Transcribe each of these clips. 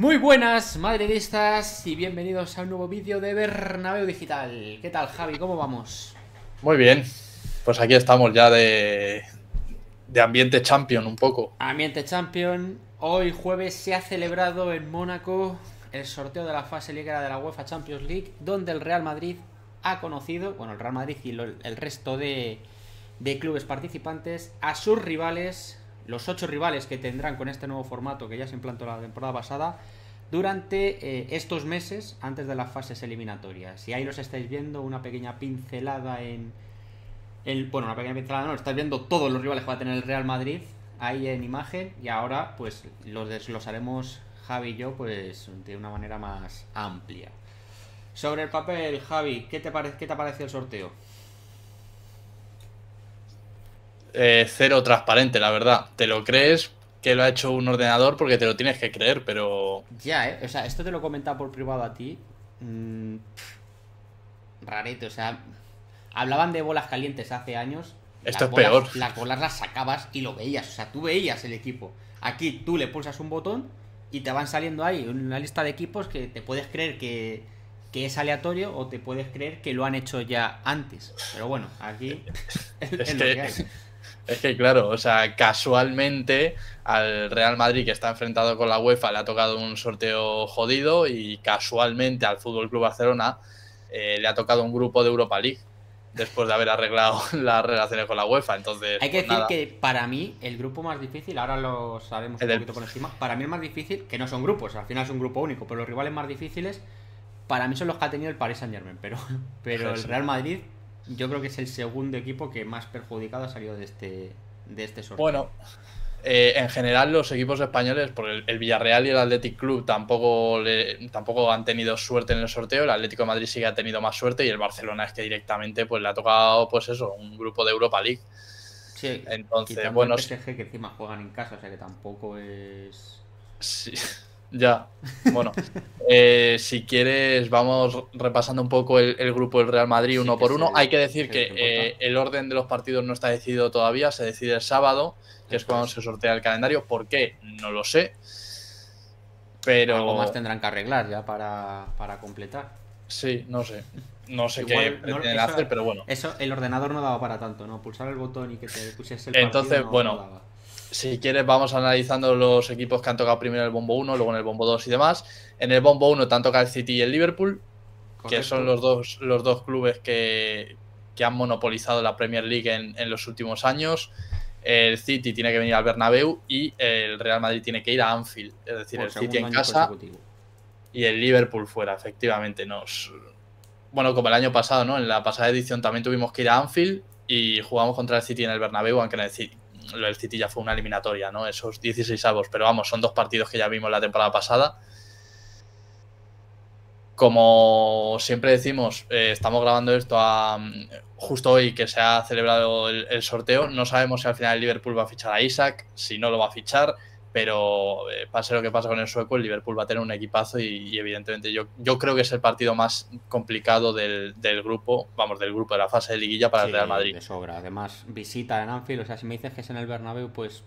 Muy buenas madridistas y bienvenidos a un nuevo vídeo de Bernabéu Digital. ¿Qué tal, Javi? ¿Cómo vamos? Muy bien, pues aquí estamos ya de ambiente champion un poco. Ambiente Champion. Hoy jueves se ha celebrado en Mónaco el sorteo de la fase liguera de la UEFA Champions League, donde el Real Madrid ha conocido, bueno, el Real Madrid y el resto de clubes participantes, a sus rivales, los 8 rivales que tendrán con este nuevo formato que ya se implantó la temporada pasada, durante estos meses antes de las fases eliminatorias. Y ahí los estáis viendo, una pequeña pincelada bueno, una pequeña pincelada, no, estáis viendo todos los rivales que va a tener el Real Madrid ahí en imagen, y ahora pues los desglosaremos Javi y yo pues de una manera más amplia. Sobre el papel, Javi, ¿qué te ha parecido el sorteo? Cero transparente, la verdad. Te lo crees que lo ha hecho un ordenador porque te lo tienes que creer, pero... Ya, o sea, esto te lo he comentado por privado a ti. Rarito, o sea, hablaban de bolas calientes hace años. Esto es peor. Las bolas las sacabas y lo veías, o sea, tú veías el equipo. Aquí tú le pulsas un botón y te van saliendo ahí una lista de equipos que te puedes creer que es aleatorio o te puedes creer que lo han hecho ya antes. Pero bueno, aquí es lo que hay. Es que claro, o sea, casualmente al Real Madrid, que está enfrentado con la UEFA, le ha tocado un sorteo jodido, y casualmente al Fútbol Club Barcelona le ha tocado un grupo de Europa League después de haber arreglado las relaciones con la UEFA. Entonces, hay que pues decir nada. que para mí el grupo más difícil, ahora lo sabemos un poquito por encima, para mí el más difícil, que no son grupos, al final es un grupo único, pero los rivales más difíciles para mí son los que ha tenido el Paris Saint-Germain, pero el Real Madrid yo creo que es el segundo equipo que más perjudicado ha salido de este sorteo. Bueno, en general los equipos españoles, porque el Villarreal y el Athletic Club tampoco han tenido suerte en el sorteo. El Atlético de Madrid sí que ha tenido más suerte, y el Barcelona es que directamente pues le ha tocado pues eso, un grupo de Europa League. Sí, entonces bueno, el PSG, que encima juegan en casa, o sea que tampoco es... Sí, ya, bueno, si quieres vamos repasando un poco el grupo del Real Madrid uno por uno. Hay que decir que el orden de los partidos no está decidido todavía, se decide el sábado, que es cuando se sortea el calendario. ¿Por qué? No lo sé, pero... Algo más tendrán que arreglar ya para completar. Sí, no sé. No sé Igual, qué pretenden hacer, pero bueno. Eso, el ordenador no daba para tanto, ¿no? Pulsar el botón y que te pusiese el Entonces, partido bueno, no daba. Si quieres vamos analizando los equipos que han tocado primero en el bombo 1, luego en el bombo 2 y demás. En el bombo 1 te han tocado el City y el Liverpool, correcto, que son los dos clubes que han monopolizado la Premier League en los últimos años. El City tiene que venir al Bernabéu y el Real Madrid tiene que ir a Anfield, es decir, el City en casa y el Liverpool fuera. Efectivamente, bueno, como el año pasado, ¿no? En la pasada edición también tuvimos que ir a Anfield y jugamos contra el City en el Bernabéu, aunque el City ya fue una eliminatoria, ¿no? Esos 16avos, pero vamos, son dos partidos que ya vimos la temporada pasada. Como siempre decimos, estamos grabando esto justo hoy que se ha celebrado el sorteo. No sabemos si al final el Liverpool va a fichar a Isak, si no lo va a fichar, pero pase lo que pase con el sueco, el Liverpool va a tener un equipazo y evidentemente yo creo que es el partido más complicado del grupo, vamos, del grupo de la fase de liguilla para el Real Madrid. De sobra. Además, visita en Anfield, o sea, si me dices que es en el Bernabéu, pues...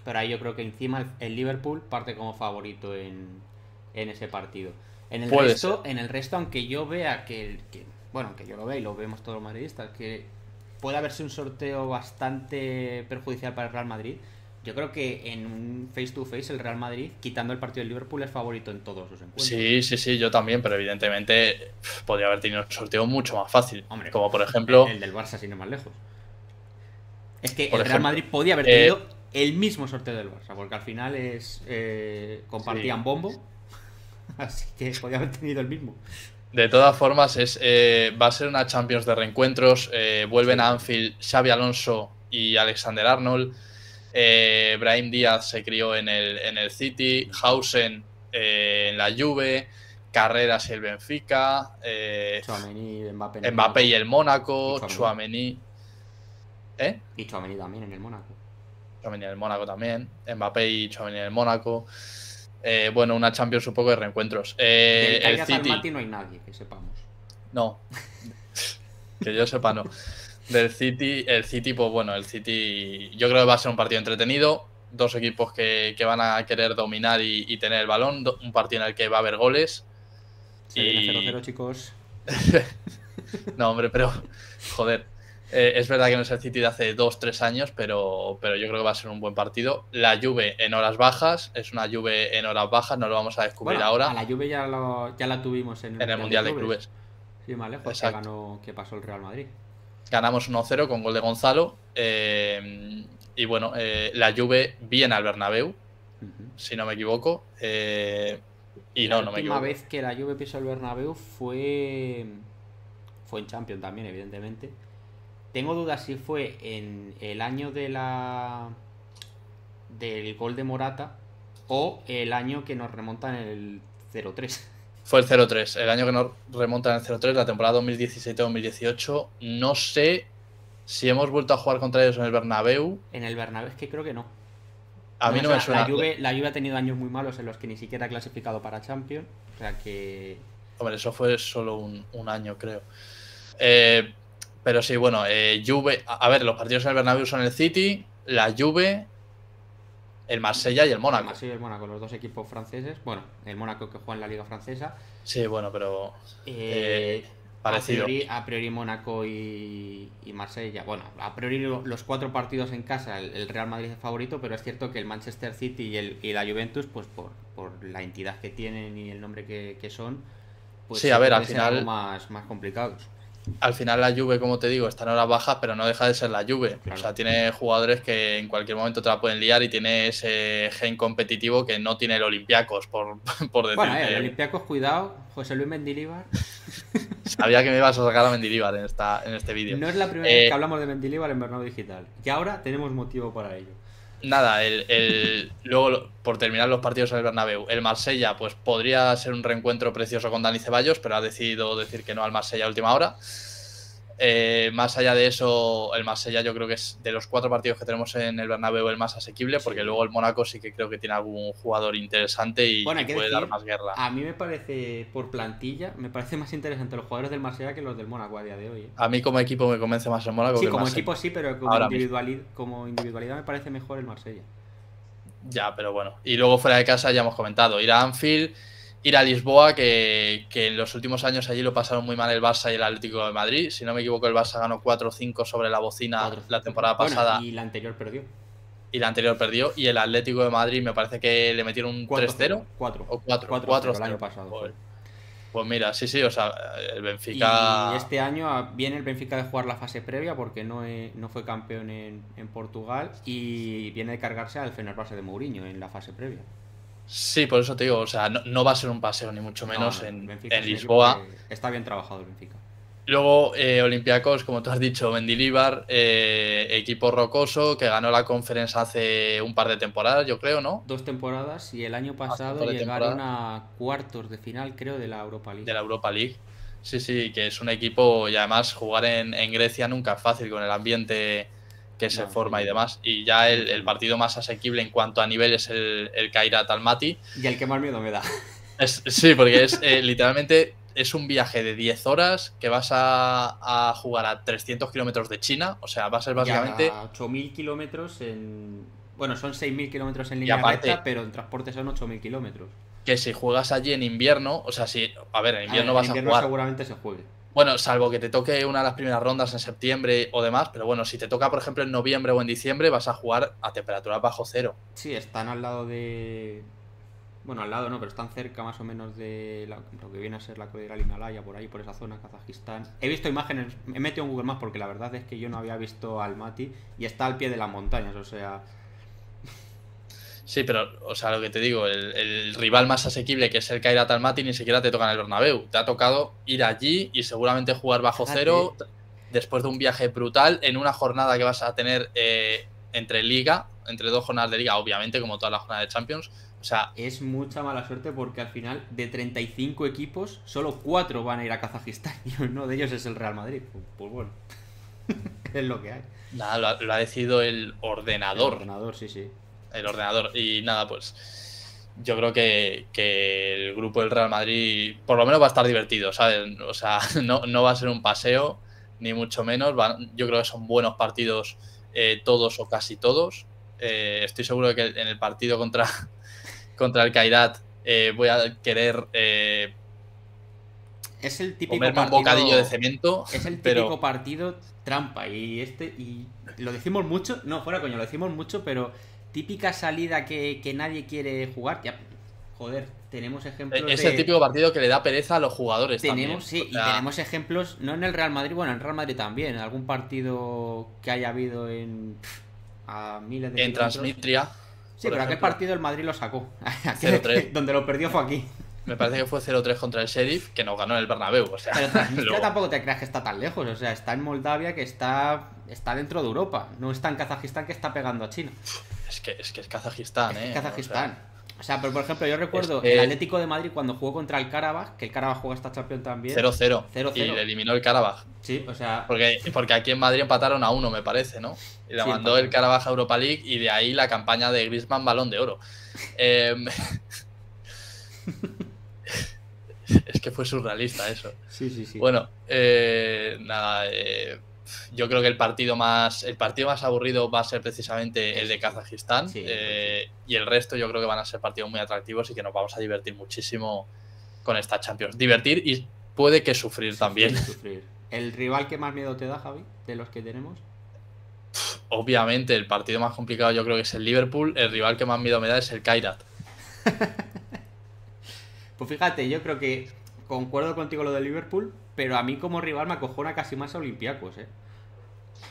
Pero ahí yo creo que encima el Liverpool parte como favorito en ese partido. En el resto, aunque yo vea bueno, que yo lo vea y lo vemos todos los madridistas, que puede haberse un sorteo bastante perjudicial para el Real Madrid, yo creo que en un face to face el Real Madrid, quitando el partido del Liverpool, es favorito en todos sus encuentros. Sí, yo también, pero evidentemente podría haber tenido un sorteo mucho más fácil. Hombre, como por ejemplo... El del Barça, sin ir más lejos. Es que el Real Madrid podía haber tenido el mismo sorteo del Barça, porque al final compartían bombo, así que podía haber tenido el mismo. De todas formas, va a ser una Champions de reencuentros. Vuelven a Anfield Xabi Alonso y Alexander Arnold. Brahim Díaz se crió en el City, Hausen en la Juve, Carreras y el Benfica, Tchouaméni, Mbappé y el Mónaco, Tchouaméni. Y Tchouaméni también en el Mónaco. Tchouaméni en el Mónaco también, Mbappé y Tchouaméni en el Mónaco. Bueno, una Champions un poco de reencuentros. El City no hay nadie, que sepamos. No, que yo sepa no. Del City, el City, pues bueno, el City yo creo que va a ser un partido entretenido. dos equipos que van a querer dominar y tener el balón, un partido en el que va a haber goles. Se viene 0-0, chicos. No, hombre, pero joder, es verdad que no es el City de hace 2-3 años, pero yo creo que va a ser un buen partido. La Juve en horas bajas, es una Juve en horas bajas, no lo vamos a descubrir ahora. A la Juve ya la tuvimos en el Mundial de Clubes. Sí, más lejos que pasó el Real Madrid. Ganamos 1-0 con gol de Gonzalo. Y bueno, la Juve viene al Bernabéu, si no me equivoco. Y no me equivoco. La última vez que la Juve pisó el Bernabéu fue en Champions también, evidentemente. Tengo dudas si fue en el año del gol de Morata o el año que nos remontan el 0-3. Fue el 0-3, el año que nos remontan el 0-3, la temporada 2017-2018. No sé si hemos vuelto a jugar contra ellos en el Bernabéu. En el Bernabéu es que creo que no. A mí no me suena. La Juve ha tenido años muy malos en los que ni siquiera ha clasificado para Champions. O sea que... Hombre, eso fue solo un año, creo. Pero sí, bueno, Juve... A ver, los partidos en el Bernabéu son el City, la Juve, el Marsella y el Mónaco. El Marsella y el Mónaco, los dos equipos franceses. Bueno, el Mónaco que juega en la Liga Francesa. Sí, bueno, pero... parecido. A priori Mónaco y Marsella. Bueno, a priori los 4 partidos en casa, el Real Madrid es favorito, pero es cierto que el Manchester City y la Juventus, pues por la entidad que tienen y el nombre que son, pues sí, a ver, al final algo más complicados. Al final la Juve, como te digo, está en horas bajas, pero no deja de ser la Juve. Claro. O sea, tiene jugadores que en cualquier momento te la pueden liar y tiene ese gen competitivo que no tiene el Olympiacos, por decir. Bueno, el Olympiacos, cuidado, José Luis Mendilibar. Sabía que me ibas a sacar a Mendilibar en este vídeo. No es la primera vez que hablamos de Mendilibar en Bernabéu Digital. Y ahora tenemos motivo para ello. Nada, luego, por terminar los partidos en el Bernabéu, el Marsella pues podría ser un reencuentro precioso con Dani Ceballos, pero ha decidido decir que no al Marsella a última hora. Más allá de eso, el Marsella yo creo que es de los 4 partidos que tenemos en el Bernabéu el más asequible, porque luego el Mónaco sí que creo que tiene algún jugador interesante y puede dar más guerra. A mí me parece, por plantilla, me parece más interesante los jugadores del Marsella que los del Mónaco a día de hoy. A mí como equipo me convence más el Mónaco. Sí, que como Marsella. Equipo sí, pero como individualidad me parece mejor el Marsella. Ya, pero bueno. Y luego fuera de casa ya hemos comentado, ir a Anfield, ir a Lisboa, que en los últimos años allí lo pasaron muy mal el Barça y el Atlético de Madrid. Si no me equivoco, el Barça ganó 4-5 sobre la bocina la temporada pasada. Y la anterior perdió. Y el Atlético de Madrid me parece que le metieron un 3-0. 4 o 4 el año pasado. Pues mira, sí, o sea, el Benfica... Y este año viene el Benfica de jugar la fase previa porque no fue campeón en Portugal y viene de cargarse al Fenerbahce de Mourinho en la fase previa. Sí, por eso te digo, o sea, no va a ser un paseo ni mucho menos en Benfica Lisboa. Está bien trabajado el Benfica. Luego, Olympiacos, como tú has dicho, Mendilibar, equipo rocoso que ganó la Conference hace un par de temporadas, yo creo, ¿no? 2 temporadas y el año pasado llegaron a cuartos de final, creo, de la Europa League. De la Europa League. Sí, que es un equipo y además jugar en Grecia nunca es fácil con el ambiente que se forma y demás. Y ya el partido más asequible en cuanto a nivel es el Kairat Almaty. Y el que más miedo me da. Sí, porque es literalmente... Es un viaje de 10 horas que vas a jugar a 300 kilómetros de China. O sea, va a ser básicamente... A 8.000 kilómetros en... Bueno, son 6.000 kilómetros en línea recta, pero en transporte son 8.000 kilómetros. Que si juegas allí en invierno... O sea, si... A ver, en invierno vas a jugar... seguramente se juegue. Bueno, salvo que te toque una de las primeras rondas en septiembre o demás. Pero bueno, si te toca, por ejemplo, en noviembre o en diciembre, vas a jugar a temperaturas bajo cero. Sí, están al lado de... Bueno, al lado no, pero están cerca más o menos de lo que viene a ser la cordillera del Himalaya, por ahí, por esa zona, Kazajistán. He visto imágenes, he metido en Google Maps porque la verdad es que yo no había visto Almaty y está al pie de las montañas, o sea... Sí, pero, o sea, lo que te digo, el rival más asequible, que es el Kairat Almaty, ni siquiera te toca en el Bernabéu. Te ha tocado ir allí y seguramente jugar bajo cero después de un viaje brutal en una jornada que vas a tener entre 2 jornadas de liga, obviamente, como todas las jornadas de Champions. O sea, es mucha mala suerte porque al final de 35 equipos, solo 4 van a ir a Kazajistán y uno de ellos es el Real Madrid. Pues bueno, es lo que hay. Nada, lo ha decidido el ordenador. El ordenador, sí. El ordenador. Y nada, pues yo creo que el grupo del Real Madrid por lo menos va a estar divertido, ¿sabes? O sea, no va a ser un paseo, ni mucho menos. Yo creo que son buenos partidos todos o casi todos. Estoy seguro de que en el partido contra el Kairat voy a querer es el típico comerme partido, un bocadillo de cemento. es el pero típico partido trampa. Y lo decimos mucho, no, fuera coño, lo decimos mucho, pero típica salida que nadie quiere jugar. Ya, joder, tenemos ejemplos es el típico partido que le da pereza a los jugadores tenemos, también. sí, y tenemos ejemplos, no en el Real Madrid, bueno, en el Real Madrid también, en algún partido que haya habido a miles de en kilómetros. Transnistria. Sí, pero aquel partido el Madrid lo sacó. 0-3. Donde lo perdió fue aquí. Me parece que fue 0-3 contra el Sheriff, que nos ganó en el Bernabéu. O sea, pero Transnistria tampoco te creas que está tan lejos. O sea, está en Moldavia, que está dentro de Europa. No está en Kazajistán, que está pegando a China. Es que es Kazajistán, Es Kazajistán. O sea, pero por ejemplo, yo recuerdo el Atlético de Madrid cuando jugó contra el Karabaj, que el Karabaj juega esta Champions también. 0-0. 0-0. Y le eliminó el Karabaj. Sí, o sea. Porque aquí en Madrid empataron a 1, me parece, ¿no? Y le mandó el Karabaj a Europa League y de ahí la campaña de Griezmann Balón de Oro. Es que fue surrealista eso. Sí. Bueno, nada. Yo creo que el partido más aburrido va a ser precisamente el de Kazajistán. Sí. Y el resto yo creo que van a ser partidos muy atractivos y que nos vamos a divertir muchísimo con esta Champions. Divertir y puede que sufrir también. Sufrir. ¿El rival que más miedo te da, Javi, de los que tenemos? Obviamente, el partido más complicado yo creo que es el Liverpool. El rival que más miedo me da es el Kairat. Pues fíjate, yo creo que concuerdo contigo lo de Liverpool, pero a mí como rival me acojona casi más a Olympiacos, ¿eh?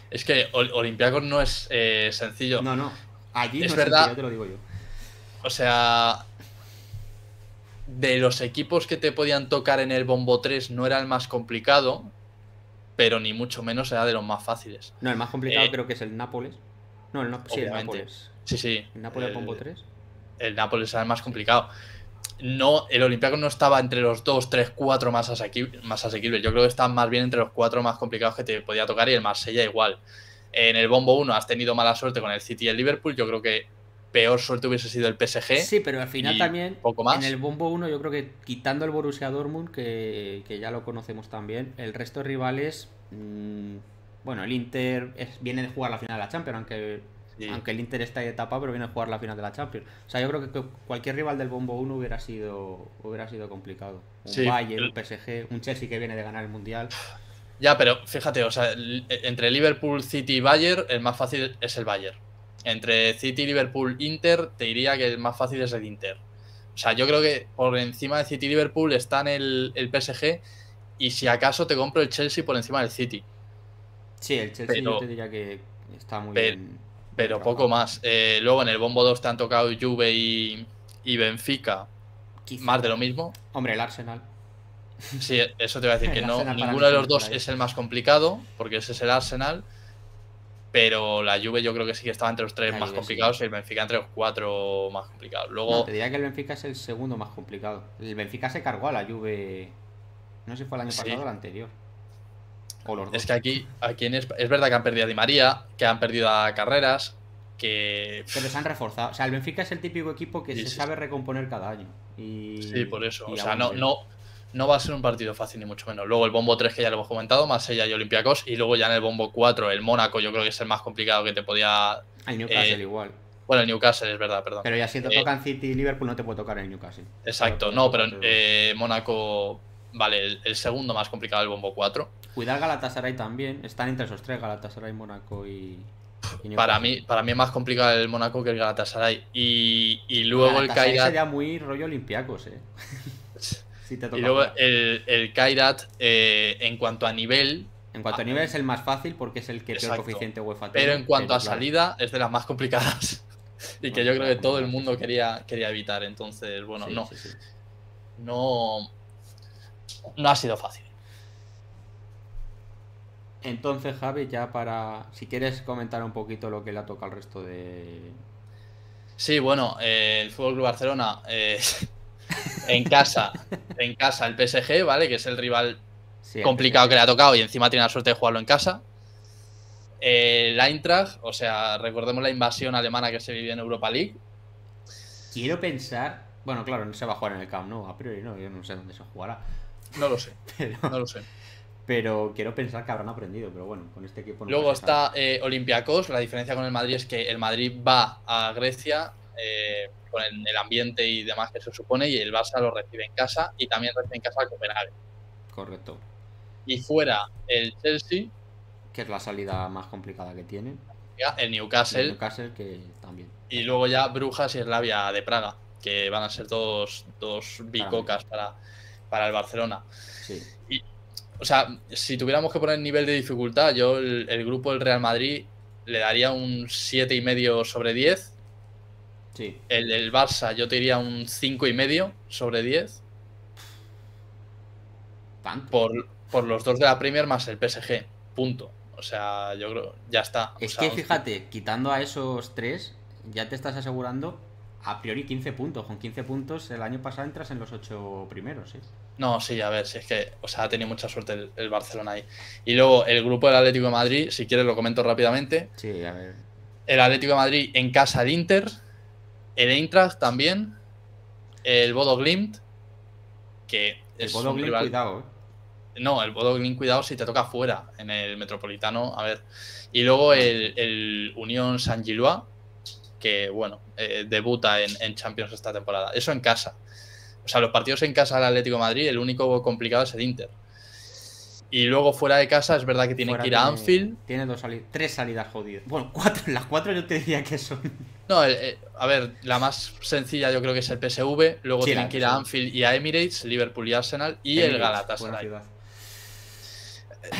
Es que Olympiacos no es sencillo. No. Allí es no verdad, es sencillo, te lo digo yo. O sea, de los equipos que te podían tocar en el Bombo 3 no era el más complicado, pero ni mucho menos era de los más fáciles. No, el más complicado creo que es el Nápoles. No, sí, el Nápoles. Sí. ¿El Nápoles Bombo 3? El Nápoles era el más complicado. No, el Olympiacos no estaba entre los 2, 3, 4 más asequibles. Yo creo que están más bien entre los 4 más complicados que te podía tocar y el Marsella igual. En el Bombo 1 has tenido mala suerte con el City y el Liverpool. Yo creo que peor suerte hubiese sido el PSG. Sí, pero al final también poco más. En el Bombo 1 yo creo que quitando el Borussia Dortmund, que ya lo conocemos también, el resto de rivales... bueno, el Inter viene de jugar la final de la Champions, aunque el Inter está de etapa, pero viene a jugar la final de la Champions. O sea, yo creo que cualquier rival del Bombo 1 hubiera sido complicado. Un Bayern, un PSG, un Chelsea que viene de ganar el Mundial. Ya, pero fíjate, o sea, entre Liverpool, City y Bayern, el más fácil es el Bayern. Entre City, Liverpool, Inter, te diría que el más fácil es el Inter. O sea, yo creo que por encima de City y Liverpool están el PSG y si acaso te compro el Chelsea por encima del City. Sí, el Chelsea yo te diría que está muy bien. Pero poco más. Luego en el Bombo 2 te han tocado Juve y Benfica. Quizá. Más de lo mismo. Hombre, el Arsenal. Sí, eso te voy a decir que no. Ninguno de los dos es el más complicado, porque ese es el Arsenal. Pero la Juve yo creo que sí que estaba entre los 3 más complicados y el Benfica entre los 4 más complicados. Luego... No, te diría que el Benfica es el segundo más complicado. El Benfica se cargó a la Juve. No sé si fue el año pasado o el anterior. O los dos. Es que aquí es verdad que han perdido a Di María, que han perdido a Carreras, que... Pero se han reforzado. O sea, el Benfica es el típico equipo que se sabe recomponer cada año. Sí, por eso. O sea, no va a ser un partido fácil ni mucho menos. Luego el Bombo 3 que ya lo hemos comentado, Marsella y Olympiacos. Y luego ya en el Bombo 4 el Mónaco yo creo que es el más complicado que te podía... El Newcastle igual. Bueno, el Newcastle es verdad, perdón. Pero ya si te tocan City y Liverpool no te puede tocar el Newcastle. Exacto, pero Mónaco... Vale, el segundo más complicado del Bombo 4. Cuidar Galatasaray también. Están entre esos 3, Galatasaray, Mónaco y para mí es más complicado el Mónaco que el Galatasaray. Y luego el Kairat... sería muy rollo Olympiacos, si te toca y luego el Kairat, en cuanto a nivel... En cuanto a nivel es el más fácil porque es el que peor coeficiente UEFA tiene. Pero en cuanto a salida es de las más complicadas. Y que yo creo que todo el mundo quería evitar. Entonces, bueno, no ha sido fácil. Entonces, Javi, ya para... Si quieres comentar un poquito lo que le ha tocado al resto de... Sí, bueno, el FC Barcelona en casa el PSG, ¿vale? Que es el rival complicado que le ha tocado y encima tiene la suerte de jugarlo en casa. El Eintracht, o sea, recordemos la invasión alemana que se vivió en Europa League. Quiero pensar... Bueno, claro, no se va a jugar en el Camp Nou, a priori no, yo no sé dónde se jugará. No lo sé, no lo sé. Pero quiero pensar que habrán aprendido, pero bueno, con este equipo no. Luego está Olympiacos. La diferencia con el Madrid es que el Madrid va a Grecia con el ambiente y demás que se supone, y el Barça lo recibe en casa y también recibe en casa al Copenhague. Correcto. Y fuera el Chelsea, que es la salida más complicada que tienen. El Newcastle. El Newcastle, que también. Y luego ya Brujas y Slavia de Praga, que van a ser dos bicocas para el Barcelona. Sí. Y, o sea, si tuviéramos que poner nivel de dificultad, yo el grupo del Real Madrid le daría un 7,5 sobre 10. Sí. El del Barça yo te diría un 5,5 sobre 10. ¿Tanto? Por los dos de la Premier más el PSG. Punto. O sea, yo creo, ya está. Es que fíjate, quitando a esos tres, ya te estás asegurando a priori 15 puntos. Con 15 puntos el año pasado entras en los 8 primeros, ¿eh? No, sí, a ver, si es que, o sea, ha tenido mucha suerte el Barcelona ahí. Y luego el grupo del Atlético de Madrid, si quieres lo comento rápidamente. Sí, a ver. El Atlético de Madrid en casa del Inter, el Eintracht también, el Bodo Glimt, que el Bodo Glimt, cuidado, ¿eh? No, el Bodo Glimt, cuidado si te toca fuera, en el Metropolitano, a ver. Y luego el Unión Saint-Gilloise, que, bueno, debuta en Champions esta temporada. Eso en casa. O sea, los partidos en casa del Atlético de Madrid, el único complicado es el Inter. Y luego fuera de casa es verdad que tienen que ir a Anfield. Tiene tres salidas jodidas. Bueno, 4. Las 4 yo te diría que son. No, a ver, la más sencilla yo creo que es el PSV. Luego tienen que ir a Anfield y a Emirates, Liverpool y Arsenal y el Galatasaray.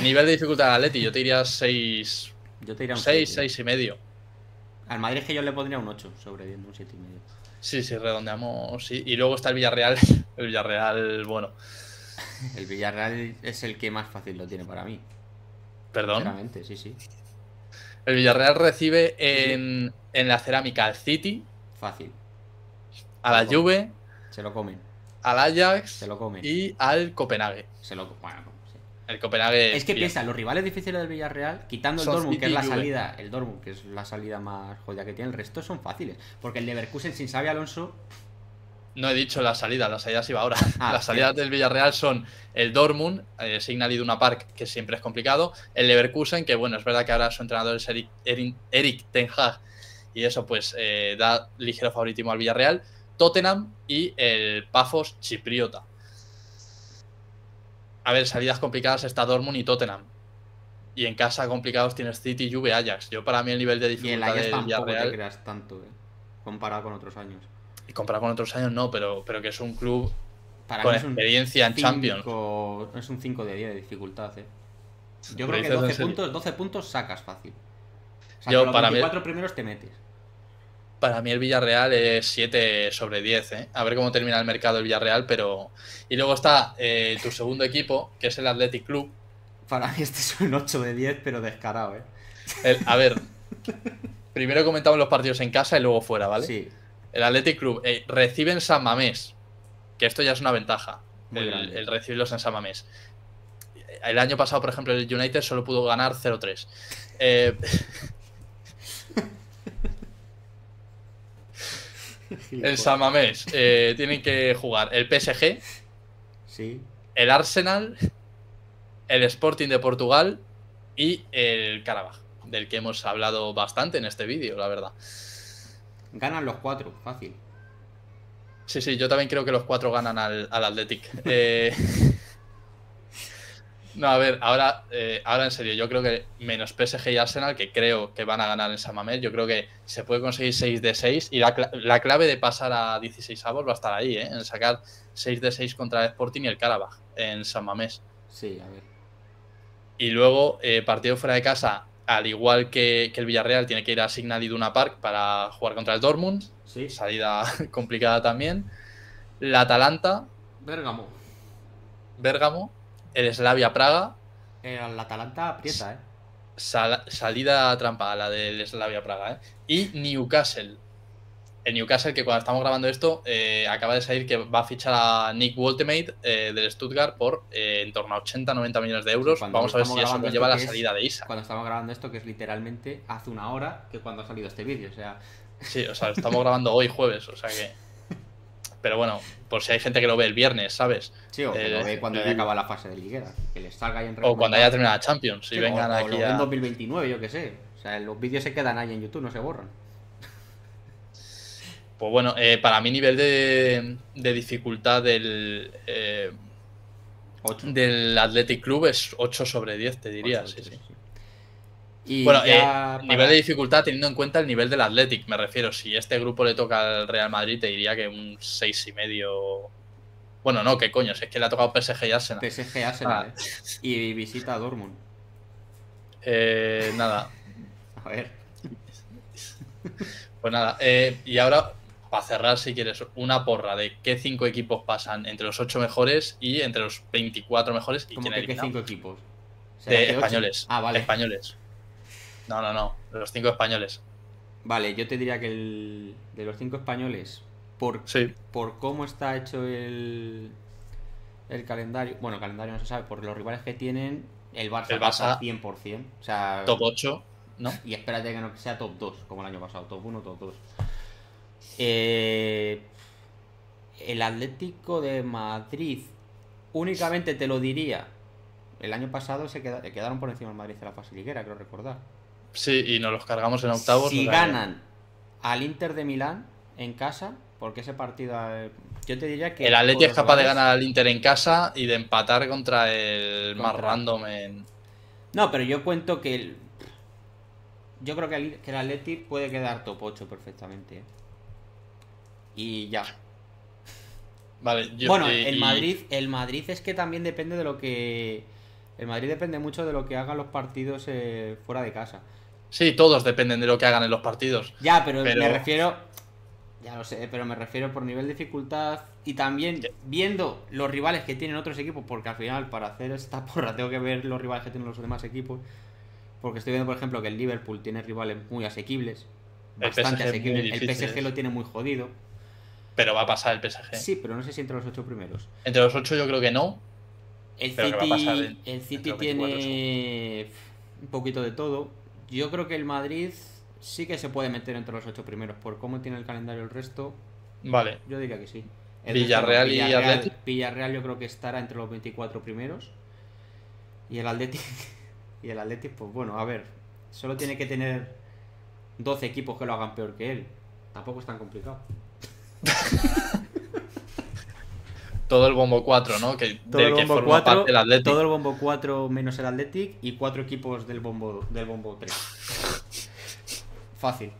Nivel de dificultad al Atleti, yo te diría 6. Yo te diría un 6, 6,5. Al Madrid es que yo le pondría un 8 sobre 10, un 7,5. Sí, redondeamos, sí. Y luego está el Villarreal. El Villarreal, bueno. El Villarreal es el que más fácil lo tiene para mí. ¿Perdón? Sinceramente, sí. El Villarreal recibe en la Cerámica al City. Fácil. A la Juve. Se lo comen. Al Ajax. Se lo comen. Y al Copenhague. Bueno, sí. El Copenhague. Es que piensa, los rivales difíciles del Villarreal, quitando el Dortmund, que es la salida. El Dortmund, que es la salida más jodida que tiene, el resto son fáciles. Porque el Leverkusen sin Xabi Alonso. No he dicho la salida se iba ahora. Las salidas del Villarreal son el Dortmund, Signal Iduna Park, que siempre es complicado, el Leverkusen, que bueno, es verdad que ahora su entrenador es Erik ten Hag, y eso pues da ligero favoritismo al Villarreal, Tottenham y el Pafos chipriota. A ver, salidas complicadas está Dortmund y Tottenham. Y en casa complicados tienes City, Juve, Ajax. Yo para mí el nivel de dificultad del Villarreal... te creas tanto, comparado con otros años. Y comparado con otros años no, pero que es un club con experiencia en Champions. Es un 5 de 10 de dificultad, Yo creo que 12 puntos sacas fácil. O sea, los 24 primeros te metes. Para mí el Villarreal es 7 sobre 10, A ver cómo termina el mercado el Villarreal, pero... Y luego está tu segundo equipo, que es el Athletic Club. Para mí este es un 8 de 10, pero descarado, A ver, primero comentamos los partidos en casa y luego fuera, ¿vale? Sí. El Athletic Club recibe en San Mamés, que esto ya es una ventaja, el recibirlos en San Mamés. El año pasado, por ejemplo, el United solo pudo ganar 0-3. En San Mamés tienen que jugar el PSG, sí, el Arsenal, el Sporting de Portugal y el Karabaj, del que hemos hablado bastante en este vídeo, la verdad. Ganan los 4, fácil. Sí, yo también creo que los 4 ganan al Athletic. No, a ver, ahora en serio, yo creo que menos PSG y Arsenal, que creo que van a ganar en San Mamés, yo creo que se puede conseguir 6 de 6 y la clave de pasar a 16avos va a estar ahí, en sacar 6 de 6 contra el Sporting y el Karabaj en San Mamés. Sí, a ver. Y luego, partido fuera de casa, al igual que el Villarreal, tiene que ir a Signal Iduna Park para jugar contra el Dortmund. Sí. Salida complicada también. La Atalanta. Bérgamo. El Slavia Praga. El Atalanta aprieta, Salida trampa, la del Slavia Praga, Y Newcastle. El Newcastle, que cuando estamos grabando esto, acaba de salir que va a fichar a Nick Woltemade del Stuttgart por en torno a 80-90 millones de euros. Vamos a ver si eso nos lleva a la salida de Isa. Cuando estamos grabando esto, que es literalmente hace una hora que cuando ha salido este vídeo, Sí, o sea, estamos grabando hoy jueves, o sea que... Pero bueno, por si hay gente que lo ve el viernes, ¿sabes? Sí, o que lo ve cuando ya acaba la fase de liguera. Que les salga ahí en O cuando haya terminado la Champions. Sí, Y vengan o aquí lo ve en a... 2029, yo qué sé. O sea, los vídeos se quedan ahí en YouTube, no se borran. Pues bueno, para mi nivel de dificultad del Athletic Club es 8 sobre 10, te diría. 8, Sí, sí. Y bueno, ya nivel de dificultad teniendo en cuenta el nivel del Athletic, me refiero. Si este grupo le toca al Real Madrid, te diría que un 6,5. Bueno, no, qué coño, si es que le ha tocado PSG y Arsenal. PSG Arsenal, Y visita a Dortmund. Nada. A ver. Pues nada, y ahora, para cerrar, si quieres, una porra de qué 5 equipos pasan entre los 8 mejores y entre los 24 mejores. Y ¿Cómo que qué 5 equipos? De españoles. Ah, vale. Españoles. No, de los 5 españoles. Vale, yo te diría que de los 5 españoles, por cómo está hecho el calendario, bueno, el calendario no se sabe, por los rivales que tienen, el Barça pasa 100%. O sea, top 8, ¿no? Y espérate que no sea top 2, como el año pasado, top 1, top 2. El Atlético de Madrid, únicamente te lo diría, el año pasado quedaron por encima del Madrid en la fase liguera, creo recordar. Sí, y nos los cargamos en octavos. Si ganan al Inter de Milán en casa, porque ese partido, yo te diría que... El Atleti es capaz de ganar al Inter en casa y de empatar contra el más random en... No, pero yo cuento que yo creo que el Atleti puede quedar top 8 perfectamente. Y ya. Vale, bueno, el Madrid es que también depende de lo que... El Madrid depende mucho de lo que hagan los partidos fuera de casa. Sí, todos dependen de lo que hagan en los partidos. Ya, pero me refiero... Ya lo sé, pero me refiero por nivel de dificultad y también viendo los rivales que tienen otros equipos, porque al final para hacer esta porra tengo que ver los rivales que tienen los demás equipos, porque estoy viendo por ejemplo que el Liverpool tiene rivales muy asequibles, bastante asequibles, el PSG lo tiene muy jodido. Pero va a pasar el PSG. Sí, pero no sé si entre los 8 primeros. Entre los 8 yo creo que no. El City tiene un poquito de todo. Yo creo que el Madrid sí que se puede meter entre los 8 primeros. Por cómo tiene el calendario el resto. Vale. Yo diría que sí. Villarreal y Athletic. Villarreal yo creo que estará entre los 24 primeros. Y el Athletic. Pues bueno, a ver. Solo tiene que tener 12 equipos que lo hagan peor que él. Tampoco es tan complicado. Todo el bombo 4, ¿no? Todo el bombo 4, todo el bombo 4 menos el Athletic y 4 equipos del bombo 3. Fácil.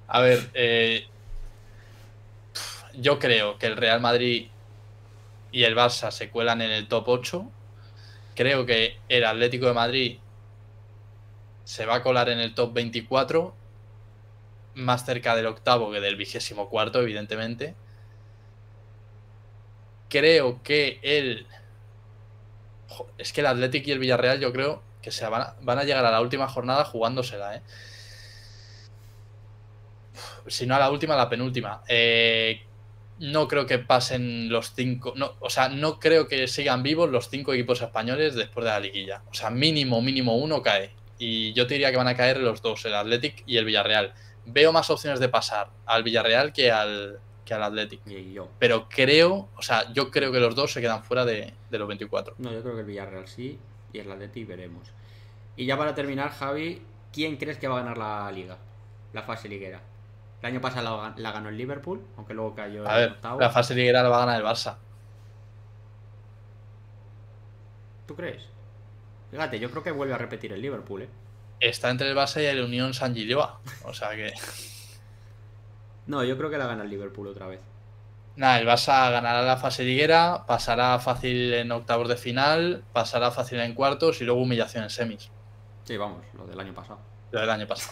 A ver, yo creo que el Real Madrid y el Barça se cuelan en el top 8. Creo que el Atlético de Madrid se va a colar en el top 24, más cerca del octavo que del 24º, evidentemente. Creo que es que el Athletic y el Villarreal yo creo que van a llegar a la última jornada jugándosela, Si no a la última, a la penúltima. No creo que pasen los 5... No, o sea, no creo que sigan vivos los 5 equipos españoles después de la liguilla. O sea, mínimo uno cae. Y yo te diría que van a caer los dos, el Athletic y el Villarreal. Veo más opciones de pasar al Villarreal que al Athletic. Pero yo creo que los dos se quedan fuera de los 24. No, yo creo que el Villarreal sí y el Athletic veremos. Y ya para terminar, Javi, ¿quién crees que va a ganar la liga? La fase liguera. El año pasado la ganó el Liverpool, aunque luego cayó en octavo. La fase liguera la va a ganar el Barça. ¿Tú crees? Fíjate, yo creo que vuelve a repetir el Liverpool, Está entre el Barça y el Unión San Gilloa. O sea que... No, yo creo que la gana el Liverpool otra vez. Nada, el Barça ganará la fase liguera, pasará fácil en octavos de final, pasará fácil en cuartos y luego humillación en semis. Sí, vamos, lo del año pasado. Lo del año pasado.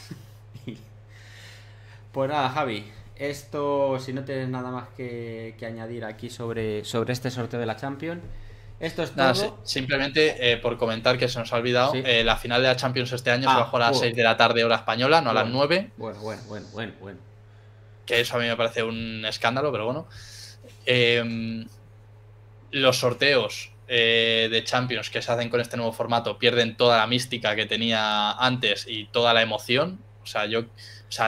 Pues nada, Javi, esto, si no tienes nada más que añadir aquí sobre este sorteo de la Champions, esto es todo. Nada, simplemente por comentar que se nos ha olvidado, ¿sí? La final de la Champions este año se va a jugar a las 6 de la tarde hora española, no a las 9. Bueno. Que eso a mí me parece un escándalo, pero bueno. Los sorteos de Champions que se hacen con este nuevo formato pierden toda la mística que tenía antes y toda la emoción. O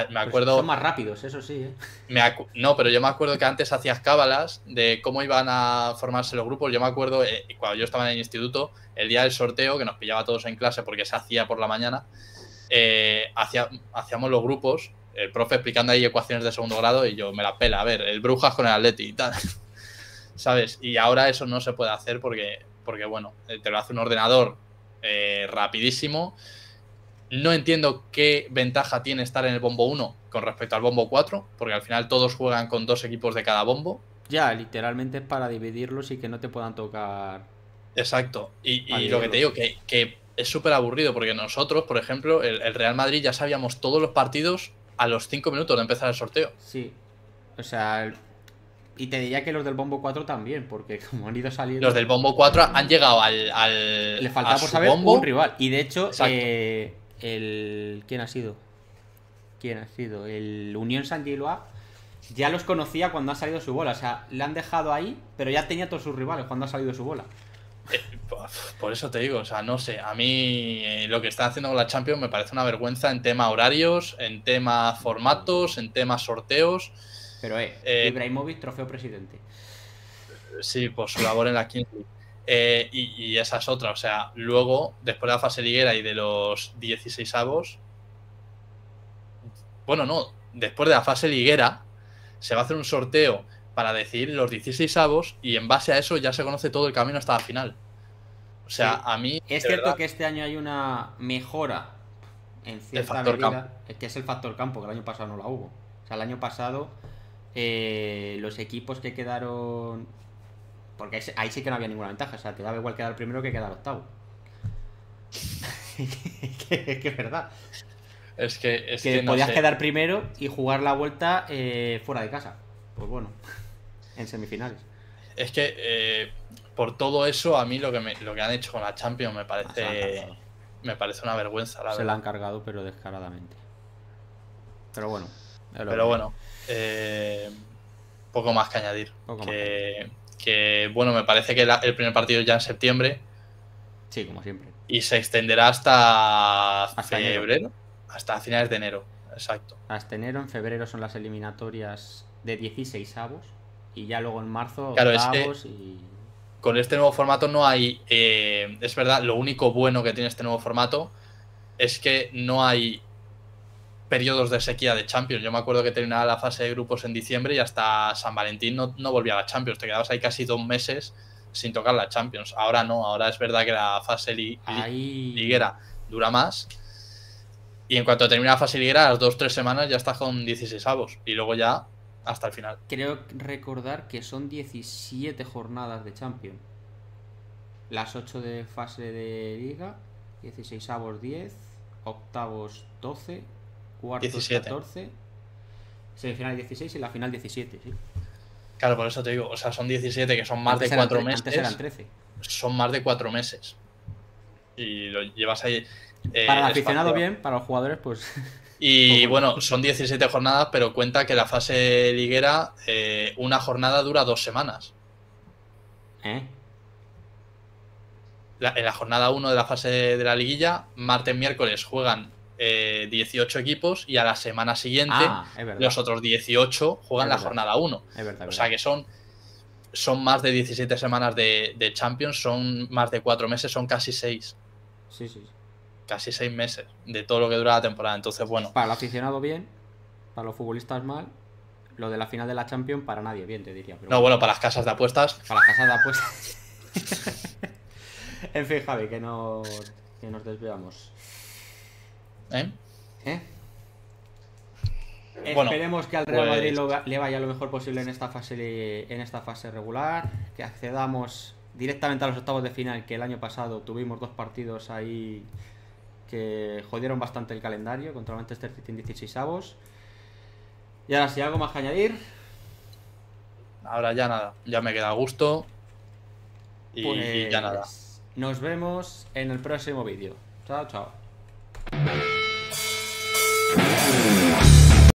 me acuerdo... Son más rápidos, eso sí, ¿eh? No, pero yo me acuerdo que antes hacías cábalas de cómo iban a formarse los grupos. Yo me acuerdo, cuando yo estaba en el instituto, el día del sorteo, que nos pillaba a todos en clase porque se hacía por la mañana, hacíamos los grupos, el profe explicando ahí ecuaciones de segundo grado y yo me la pela, a ver, el Brujas con el Atleti y tal, ¿sabes? Y ahora eso no se puede hacer porque bueno, te lo hace un ordenador rapidísimo. No entiendo qué ventaja tiene estar en el bombo 1 con respecto al bombo 4, porque al final todos juegan con 2 equipos de cada bombo. Ya, literalmente es para dividirlos y que no te puedan tocar. Exacto. Y lo que te digo, que es súper aburrido, porque nosotros, por ejemplo, el Real Madrid ya sabíamos todos los partidos a los 5 minutos de empezar el sorteo. Sí. O sea, y te diría que los del bombo 4 también, porque como han ido saliendo... Los del bombo 4 han llegado Le faltaba por saber bombo. Un rival. Y de hecho, ¿quién ha sido? El Unión Saint-Gilloise ya los conocía cuando ha salido su bola. O sea, le han dejado ahí, pero ya tenía todos sus rivales cuando ha salido su bola. Por eso te digo, o sea, no sé. A mí lo que están haciendo con la Champions me parece una vergüenza en tema horarios, en tema formatos, en tema sorteos. Pero Ibrahimovic, trofeo presidente. Sí, por su labor en la Kings League. Y esa es otra, o sea, luego, después de la fase liguera y de los 16avos, bueno, no, después de la fase liguera se va a hacer un sorteo para decidir los 16avos y en base a eso ya se conoce todo el camino hasta la final. O sea, sí. A mí... Es cierto verdad, que este año hay una mejora en cierta medida, que es el factor campo, que el año pasado no la hubo. O sea, el año pasado los equipos que quedaron... Porque ahí sí que no había ninguna ventaja, o sea, te daba igual quedar primero que quedar octavo. que es verdad. Es que no podías quedar primero y jugar la vuelta fuera de casa. Pues bueno, en semifinales. Es que por todo eso, a mí lo que han hecho con la Champions me parece una vergüenza, la verdad. Se la han cargado, pero descaradamente. Pero bueno. Poco más que añadir. Que bueno, me parece que el primer partido ya en septiembre. Sí, como siempre. Y se extenderá hasta febrero. Enero. Hasta finales de enero, exacto. Hasta enero, en febrero son las eliminatorias de 16avos. Y ya luego en marzo, claro, octavos y... Con este nuevo formato no hay... es verdad, lo único bueno que tiene este nuevo formato es que no hay periodos de sequía de Champions. Yo me acuerdo que terminaba la fase de grupos en diciembre y hasta San Valentín no volvía a la Champions. Te quedabas ahí casi 2 meses sin tocar la Champions. Ahora no, ahora es verdad que la fase liguera dura más. Y en cuanto termina la fase liguera, a las 2-3 semanas ya estás con 16avos. Y luego ya hasta el final. Creo recordar que son 17 jornadas de Champions. Las 8 de fase de liga, 16avos 10, octavos 12, cuartos 17. 14, semifinal 16 y la final 17, sí. Claro, por eso te digo, o sea, son 17 que son más de 4 meses. Antes eran 13. Son más de 4 meses. Y lo llevas ahí... para el aficionado bien, para los jugadores pues... Y bueno, son 17 jornadas, pero cuenta que la fase liguera, una jornada dura 2 semanas. En la jornada 1 de la fase de la liguilla, martes, miércoles juegan 18 equipos y a la semana siguiente los otros 18 juegan la jornada 1. O sea que son más de 17 semanas de Champions, son más de 4 meses, son casi 6. Sí. Casi 6 meses de todo lo que dura la temporada. Entonces, bueno. Para el aficionado bien, para los futbolistas mal. Lo de la final de la Champions para nadie bien, te diría. Pero bueno, para las casas de apuestas. Para las casas de apuestas. En fin, Javi, que nos desviamos. Bueno, esperemos que al Real Madrid le vaya lo mejor posible en esta fase regular. Que accedamos directamente a los octavos de final, que el año pasado tuvimos 2 partidos ahí que jodieron bastante el calendario contra el Manchester City en 16avos. Y ahora sí, ¿algo más que añadir? Ahora ya nada, ya me queda a gusto y ya nada. Nos vemos en el próximo vídeo. Chao.